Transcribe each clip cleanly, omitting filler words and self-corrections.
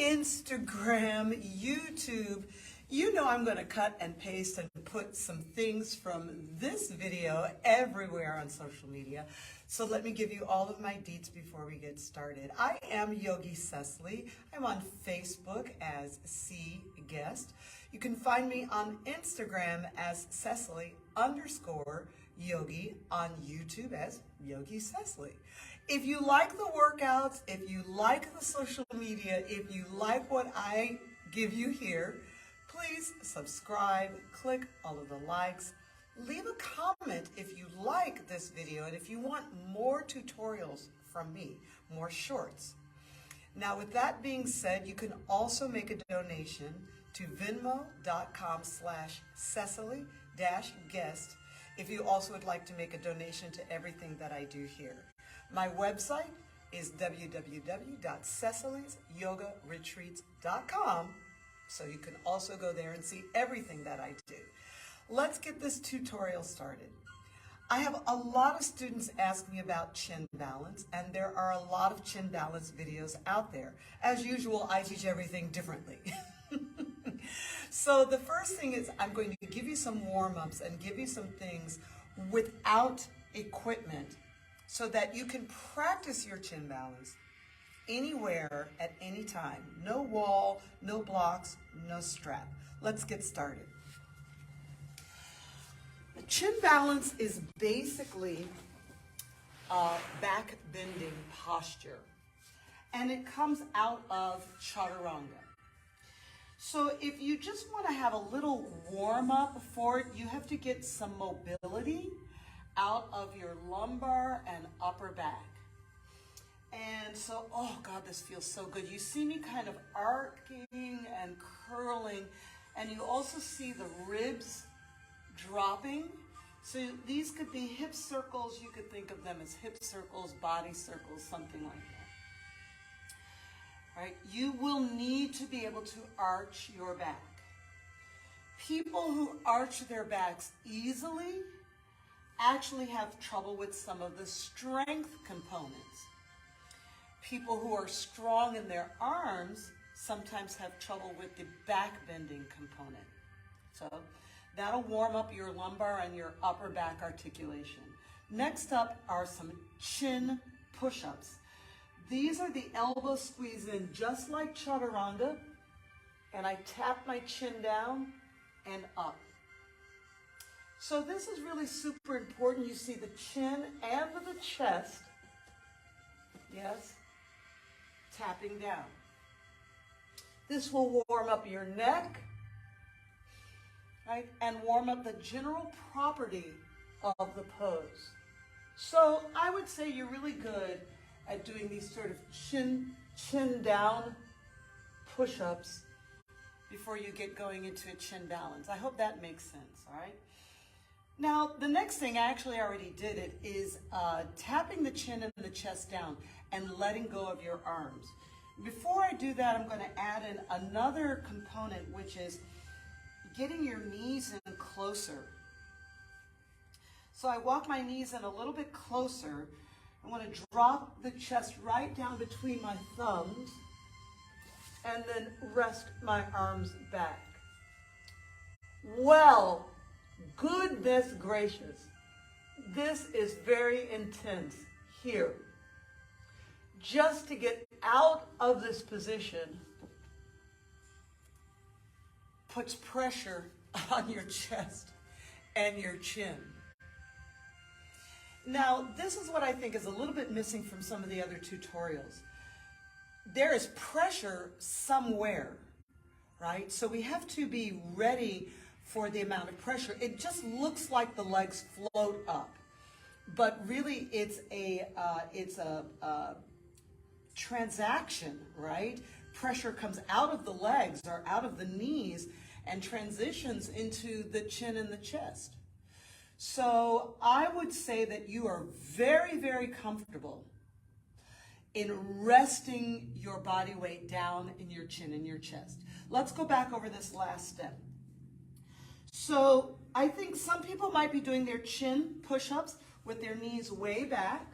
Instagram, YouTube. You know I'm going to cut and paste and put some things from this video everywhere on social media. So let me give you all of my deets before we get started. I am Yogi Cecily. I'm on Facebook as C Guest. You can find me on Instagram as Cecily_Yogi, on YouTube as Yogi Cecily. If you like the workouts, if you like the social media, if you like what I give you here, please subscribe, click all of the likes, leave a comment if you like this video and if you want more tutorials from me, more shorts. Now with that being said, you can also make a donation to venmo.com/Cecily-guest if you also would like to make a donation to everything that I do here. My website is www.cecilysyogaretreats.com, so you can also go there and see everything that I do. Let's get this tutorial started. I have a lot of students ask me about chin balance, and there are a lot of chin balance videos out there. As usual, I teach everything differently. So the first thing is I'm going to give you some warm-ups and give you some things without equipment so that you can practice your chin balance anywhere at any time. No wall, no blocks, no strap. Let's get started. Chin balance is basically a back bending posture, and it comes out of chaturanga. So if you just want to have a little warm up for it, you have to get some mobility out of your lumbar and upper back. And so, oh God, this feels so good. You see me kind of arcing and curling, and you also see the ribs dropping. So these could be hip circles. You could think of them as hip circles, body circles, something like that. All right, you will need to be able to arch your back. People who arch their backs easily actually have trouble with some of the strength components. People who are strong in their arms sometimes have trouble with the back bending component. So that'll warm up your lumbar and your upper back articulation. Next up are some chin push-ups. These are the elbow squeeze in just like chaturanga, and I tap my chin down and up. So this is really super important. You see the chin and the chest, yes, tapping down. This will warm up your neck, right, and warm up the general property of the pose. So I would say you're really good at doing these sort of chin down push-ups before you get going into a chin balance. I hope that makes sense, all right? Now, the next thing, I actually already did it, is tapping the chin and the chest down and letting go of your arms. Before I do that, I'm going to add in another component, which is getting your knees in closer. So I walk my knees in a little bit closer. I want to drop the chest right down between my thumbs and then rest my arms back. Well, goodness gracious, this is very intense here. Just to get out of this position puts pressure on your chest and your chin. Now, this is what I think is a little bit missing from some of the other tutorials. There is pressure somewhere, right? So we have to be ready for the amount of pressure. It just looks like the legs float up, but really it's a transaction, right? Pressure comes out of the legs or out of the knees and transitions into the chin and the chest. So I would say that you are very, very comfortable in resting your body weight down in your chin and your chest. Let's go back over this last step. So I think some people might be doing their chin push-ups with their knees way back,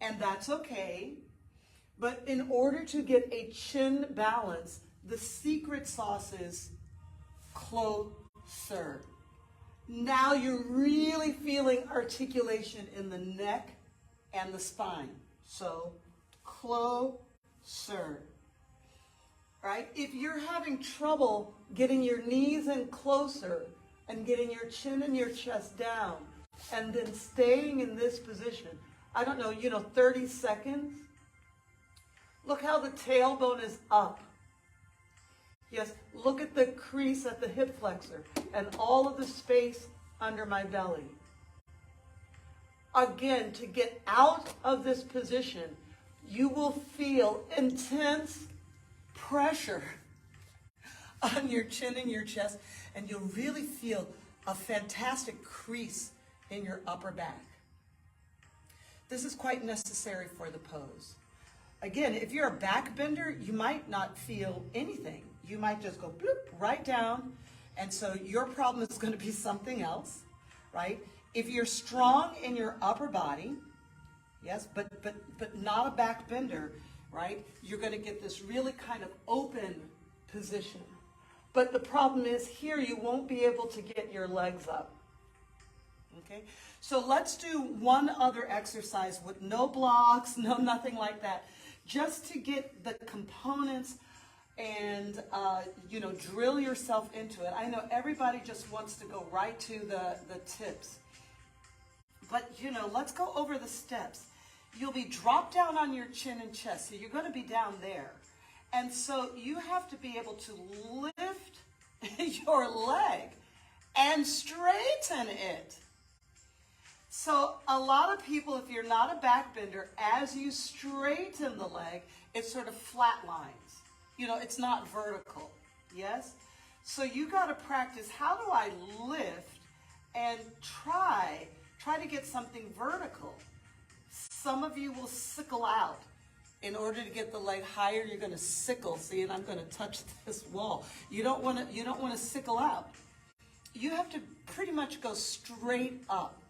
and that's okay. But in order to get a chin balance, the secret sauce is closer. Now you're really feeling articulation in the neck and the spine. So closer. Right? If you're having trouble getting your knees in closer and getting your chin and your chest down and then staying in this position, I don't know, 30 seconds. Look how the tailbone is up. Yes, look at the crease at the hip flexor and all of the space under my belly. Again, to get out of this position, you will feel intense pressure on your chin and your chest, and you'll really feel a fantastic crease in your upper back. This is quite necessary for the pose. Again, if you're a back bender, you might not feel anything. You might just go bloop right down, and so your problem is going to be something else, right? If you're strong in your upper body, yes, but not a back bender, right? You're going to get this really kind of open position. But the problem is here you won't be able to get your legs up. Okay? So let's do one other exercise with no blocks, no nothing like that, just to get the components and drill yourself into it. I know everybody just wants to go right to the tips. But let's go over the steps. You'll be dropped down on your chin and chest, so you're going to be down there. And so you have to be able to lift your leg and straighten it. So a lot of people, if you're not a back bender, as you straighten the leg, it sort of flat lines. It's not vertical, yes? So you got to practice, how do I lift and try to get something vertical? Some of you will sickle out. In order to get the leg higher, you're going to sickle. See, and I'm going to touch this wall. You don't want to sickle out. You have to pretty much go straight up.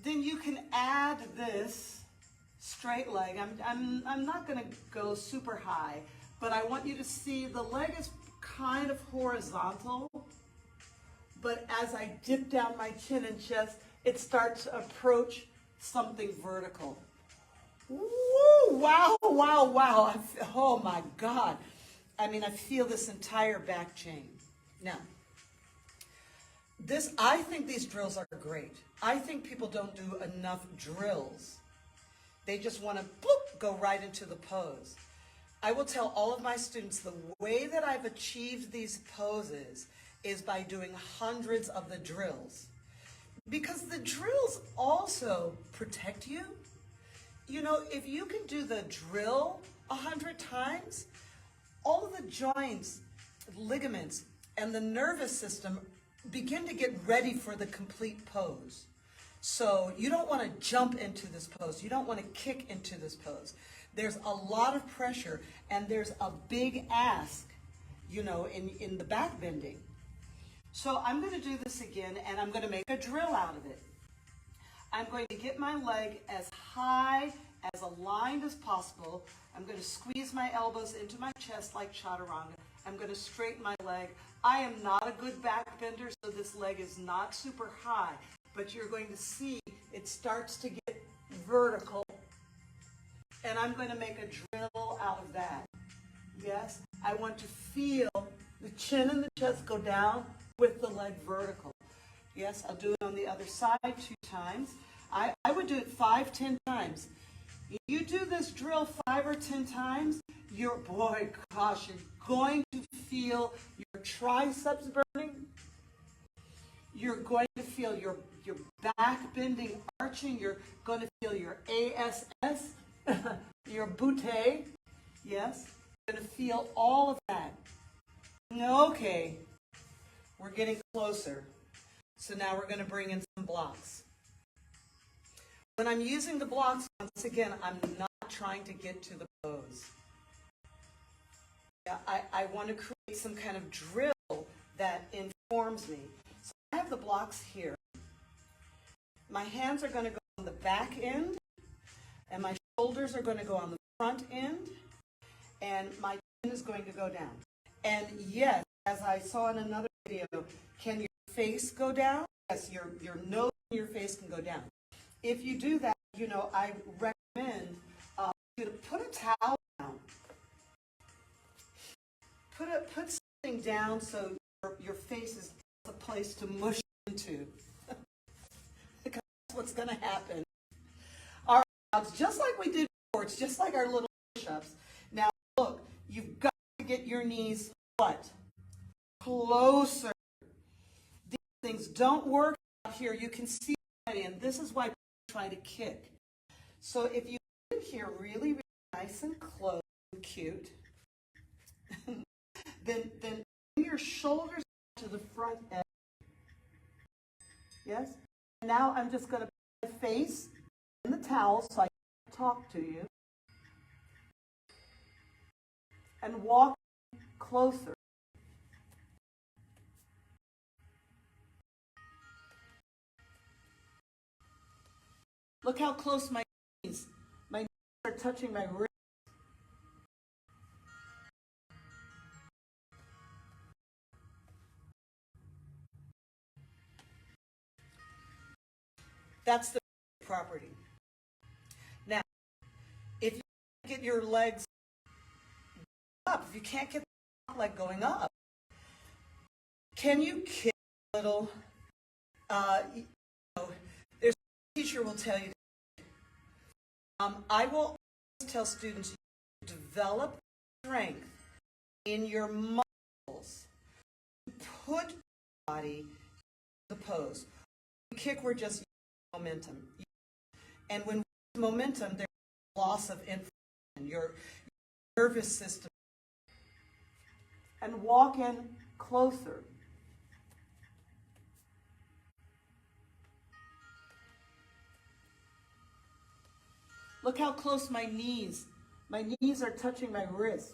Then you can add this straight leg. I'm not going to go super high, but I want you to see the leg is kind of horizontal. But as I dip down my chin and chest, it starts to approach something vertical. Woo! Wow, wow, wow. Oh my God. I feel this entire back chain. Now, I think these drills are great. I think people don't do enough drills. They just want to go right into the pose. I will tell all of my students the way that I've achieved these poses is by doing hundreds of the drills. Because the drills also protect you. If you can do the drill 100 times, all of the joints, ligaments, and the nervous system begin to get ready for the complete pose. So you don't want to jump into this pose. You don't want to kick into this pose. There's a lot of pressure, and there's a big ask, in the back bending. So I'm going to do this again, and I'm going to make a drill out of it. I'm going to get my leg as high, as aligned as possible. I'm going to squeeze my elbows into my chest like chaturanga. I'm going to straighten my leg. I am not a good back bender, so this leg is not super high, but you're going to see it starts to get vertical. And I'm going to make a drill out of that. Yes, I want to feel the chin and the chest go down with the leg vertical. Yes, I'll do it on the other side 2 times. I would do it 5, 10 times. You do this drill 5 or 10 times, you're going to feel your triceps burning. You're going to feel your back bending, arching. You're going to feel your ASS, your butte. Yes, you're going to feel all of that. Okay, we're getting closer. So now we're going to bring in some blocks. When I'm using the blocks, once again, I'm not trying to get to the pose. Yeah, I want to create some kind of drill that informs me. So I have the blocks here. My hands are going to go on the back end, and my shoulders are going to go on the front end, and my chin is going to go down. And yes, as I saw in another video, can your face go down? Yes, your nose and your face can go down. If you do that, you know, I recommend you to put a towel down. Put something down so your face is a place to mush into. Because that's what's going to happen. All right, now it's just like we did before. It's just like our little push-ups. Now, look, you've got to get your knees, what? Closer. These things don't work out here. You can see it, and this is why people try to kick. So if you get here really, really nice and close and cute, then bring your shoulders to the front edge. Yes? Now I'm just going to put my face in the towel so I can talk to you. And walk closer. Look how close my knees are touching my wrist. That's the property. Now, if you get your legs up, if you can't get the top leg going up, can you kick a little? You know, there's a teacher will tell you. I will always tell students you develop strength in your muscles. Put your body in the pose. When we kick, we're just using momentum. And when we use momentum, there's loss of information. Your nervous system. And walk in closer. Look how close my knees are touching my wrists.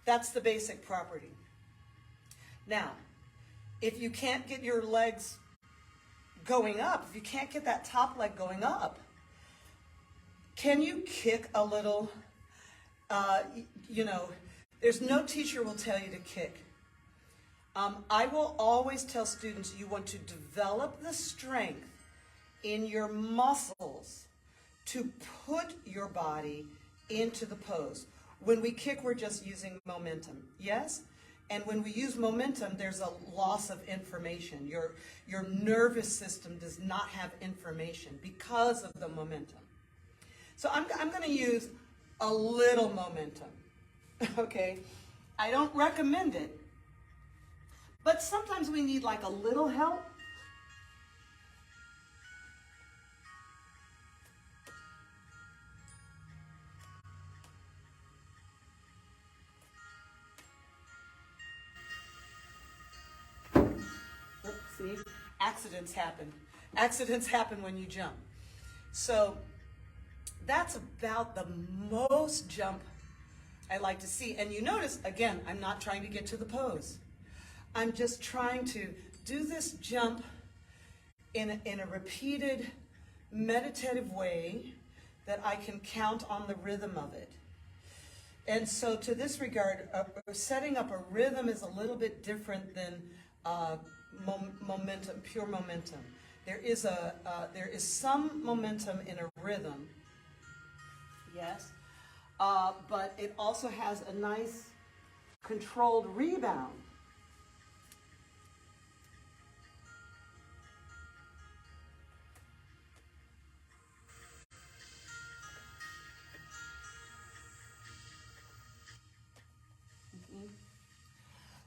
That's the basic property. Now, if you can't get your legs going up, if you can't get that top leg going up, can you kick a little? You know, there's no teacher will tell you to kick. I will always tell students you want to develop the strength in your muscles to put your body into the pose. When we kick, we're just using momentum, yes? And when we use momentum, there's a loss of information. Your nervous system does not have information because of the momentum. So I'm going to use a little momentum, okay? I don't recommend it, but sometimes we need like a little help. See, accidents happen. Accidents happen when you jump. So that's about the most jump I like to see. And you notice, again, I'm not trying to get to the pose. I'm just trying to do this jump in a repeated, meditative way that I can count on the rhythm of it. And so to this regard, setting up a rhythm is a little bit different than momentum, pure momentum. There is some momentum in a rhythm, yes, but it also has a nice controlled rebound.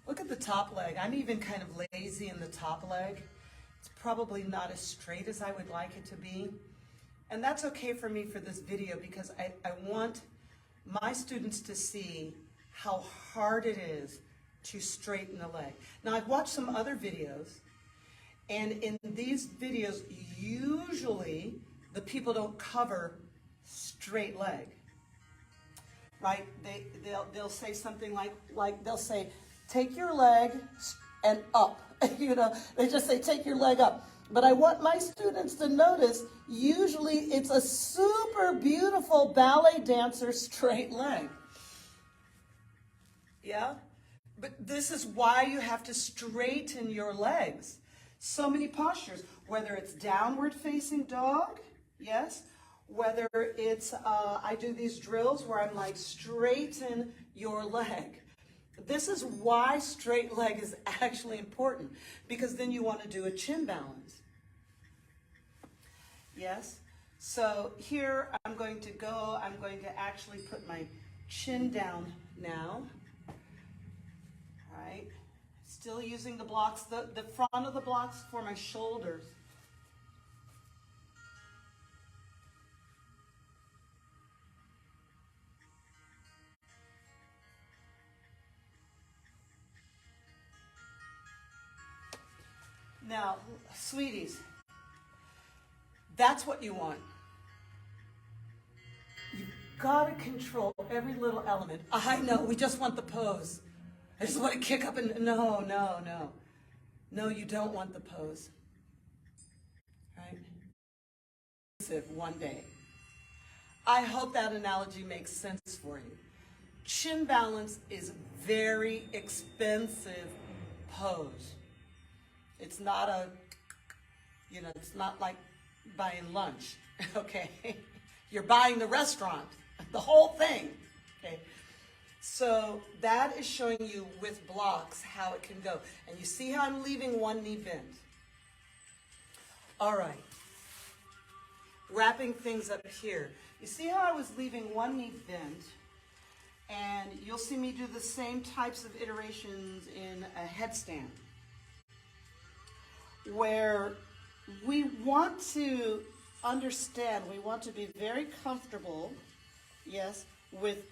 Look at the top leg. I'm even kind of lazy in the top leg. It's probably not as straight as I would like it to be. And that's okay for me for this video because I want my students to see how hard it is to straighten the leg. Now, I've watched some other videos, and in these videos, usually the people don't cover straight leg. Right? They'll say something like they'll say, take your leg and up. You know, they just say take your leg up. But I want my students to notice, usually it's a super beautiful ballet dancer straight leg. Yeah? But this is why you have to straighten your legs. So many postures, whether it's downward facing dog, yes, whether it's, I do these drills where I'm like, straighten your leg. This is why straight leg is actually important, because then you want to do a chin balance. Yes? So here I'm going to actually put my chin down now. All right? Still using the blocks, the front of the blocks for my shoulders. Now, sweeties, that's what you want. You've got to control every little element. I know, we just want the pose. I just want to kick up and, no. No, you don't want the pose. Right? One day. I hope that analogy makes sense for you. Chin balance is a very expensive pose. It's not a, you know, it's not like buying lunch, okay? You're buying the restaurant, the whole thing, okay? So that is showing you with blocks how it can go. And you see how I'm leaving one knee bent. All right. Wrapping things up here. You see how I was leaving one knee bent? And you'll see me do the same types of iterations in a headstand, where we want to understand, we want to be very comfortable, yes, with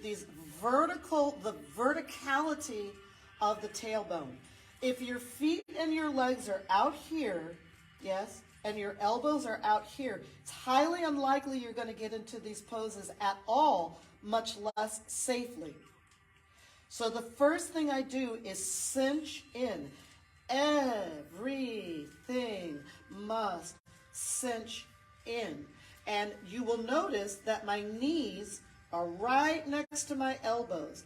these the verticality of the tailbone. If your feet and your legs are out here, yes, and your elbows are out here, it's highly unlikely you're going to get into these poses at all, much less safely. So the first thing I do is cinch in. Everything must cinch in. And you will notice that my knees are right next to my elbows.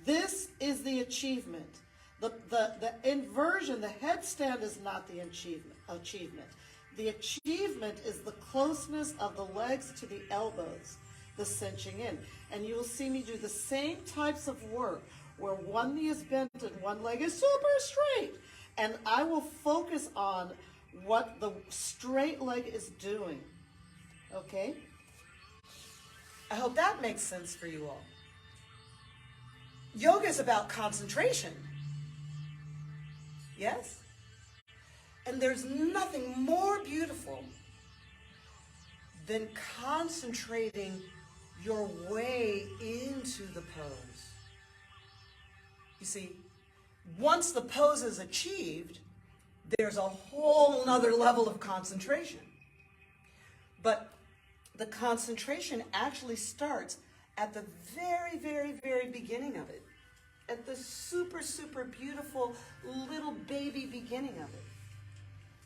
This is the achievement. The inversion, the headstand is not the achievement. The achievement is the closeness of the legs to the elbows, the cinching in. And you will see me do the same types of work where one knee is bent and one leg is super straight. And I will focus on what the straight leg is doing. Okay? I hope that makes sense for you all. Yoga is about concentration. Yes? And there's nothing more beautiful than concentrating your way into the pose. You see, once the pose is achieved, there's a whole nother level of concentration. But the concentration actually starts at the very, very, very beginning of it. At the super, super beautiful little baby beginning of it.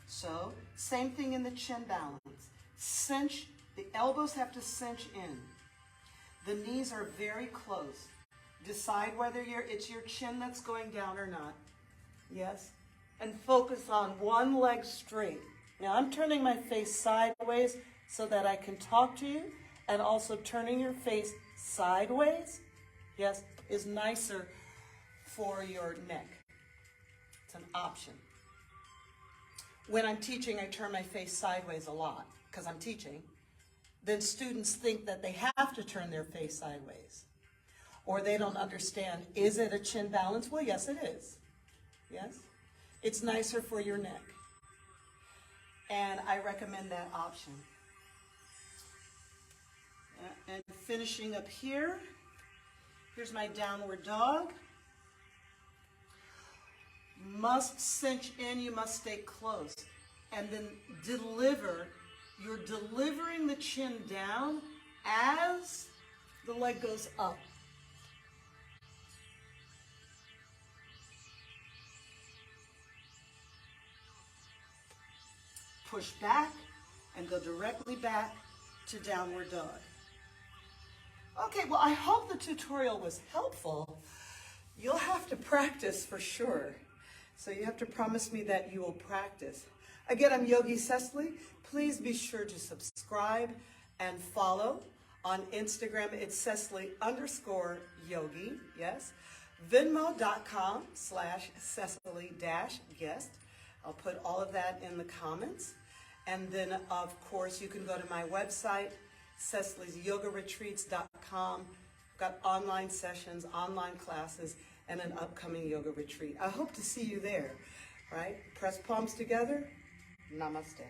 So, same thing in the chin balance. Cinch, the elbows have to cinch in. The knees are very close. Decide whether it's your chin that's going down or not. Yes? And focus on one leg straight. Now I'm turning my face sideways so that I can talk to you, and also turning your face sideways, yes, is nicer for your neck. It's an option. When I'm teaching, I turn my face sideways a lot because I'm teaching. Then students think that they have to turn their face sideways. Or they don't understand, is it a chin balance? Well, yes, it is. Yes? It's nicer for your neck. And I recommend that option. And finishing up here, here's my downward dog. Must cinch in, you must stay close. And then deliver. You're delivering the chin down as the leg goes up. push back, and go directly back to downward dog. Okay, well, I hope the tutorial was helpful. You'll have to practice for sure. So you have to promise me that you will practice. Again, I'm Yogi Cecily. Please be sure to subscribe and follow. On Instagram, it's Cecily_Yogi, yes. Venmo.com/Cecily-guest. I'll put all of that in the comments. And then, of course, you can go to my website, Cecily'sYogaRetreats.com. I've got online sessions, online classes, and an upcoming yoga retreat. I hope to see you there, right? Press palms together. Namaste.